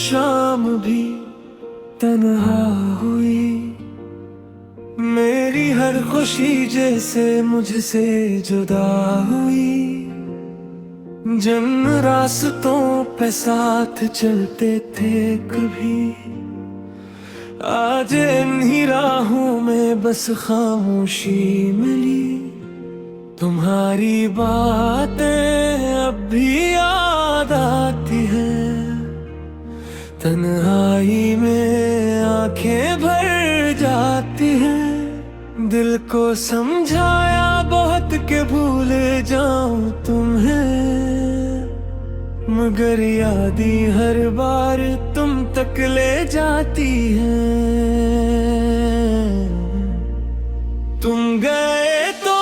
शाम भी तन्हा हुई। मेरी हर खुशी जैसे मुझसे जुदा हुई। जिन रास्तों पे साथ चलते थे कभी, आज इन्हीं राहों में बस खामोशी मिली। तुम्हारी बातें अब भी याद आती हैं, तन्हाई में आंखें भर जाती हैं। दिल को समझाया बहुत के भूल जाऊं तुम्हें, मगर यादें हर बार तुम तक ले जाती हैं। तुम गए तो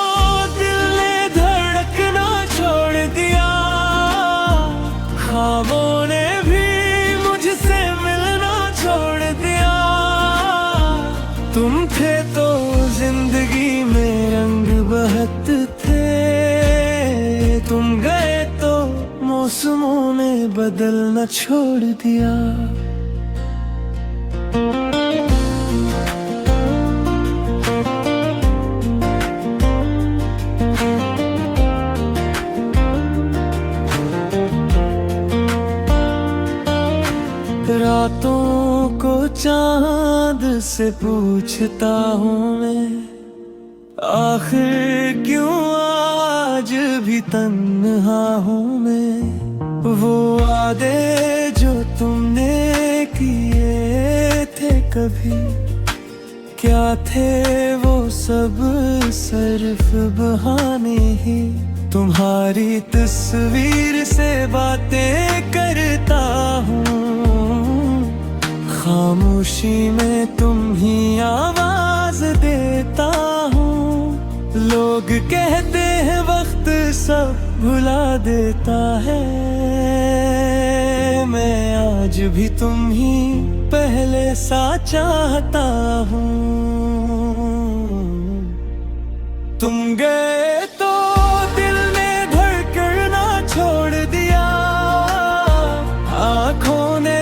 दिल ने धड़कना छोड़ दिया, ख्वाबों ने भी मुझसे मिलना छोड़ दिया। तुम थे तो जिंदगी में रंग बहत थे, तुम गए तो मौसमों ने बदलना छोड़ दिया। रातों को चांद से पूछता हूँ मैं, आखिर क्यों आज भी तन्हा हूँ मैं। वो वादे जो तुमने किए थे कभी, क्या थे वो सब सिर्फ बहाने ही। तुम्हारी तस्वीर से बातें करता हूँ, खामोशी में तुम ही आवाज देता हूँ। लोग कहते हैं वक्त सब भुला देता है, मैं आज भी तुम ही पहले सा चाहता हूँ। तुम गए तो दिल ने धड़कना छोड़ दिया, आँखों ने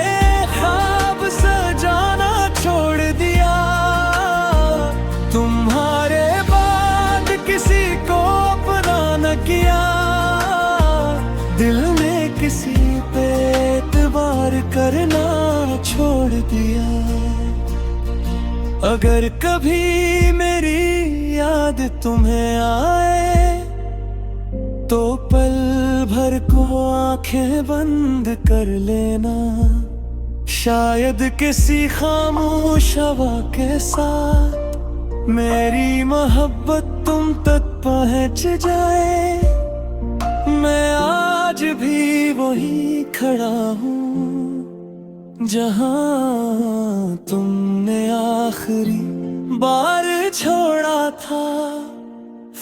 ख्वाब सजाना छोड़ दिया। तुम्हारे बाद किसी को अपना न किया, दिल ने किसी पे एतबार करना छोड़ दिया। अगर कभी मेरी याद तुम्हें आए तो पल भर को आंखें बंद कर लेना। शायद किसी खामोश हवा के साथ मेरी मोहब्बत तुम तक पहुंच जाए। मैं आज भी वही खड़ा हूँ जहाँ तुमने आखिरी बार छोड़ा था।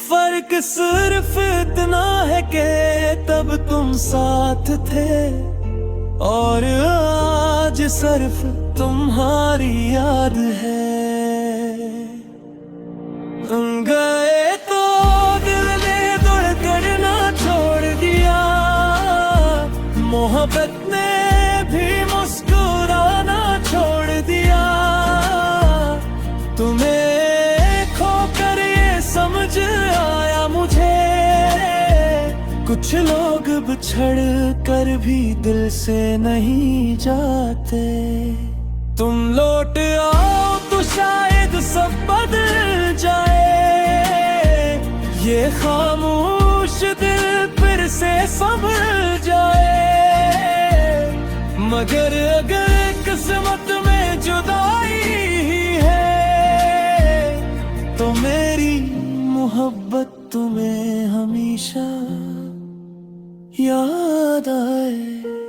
फर्क सिर्फ इतना है कि तब तुम साथ थे और आज सिर्फ तुम्हारी याद है। तुम गए तो दिल ने धड़कना छोड़ दिया, मोहब्बत ने भी मुस्कुराना छोड़ दिया। तुम्हें खोकर ये समझ आया मुझे, कुछ लोग बिछड़ कर भी दिल से नहीं जाते। तुम लौट आओ तो शायद सब बदल जाए, ये खामोश दिल फिर से संभल जाए। मगर अगर किस्मत में जुदाई ही है तो मेरी मोहब्बत तुम्हें हमेशा याद आए।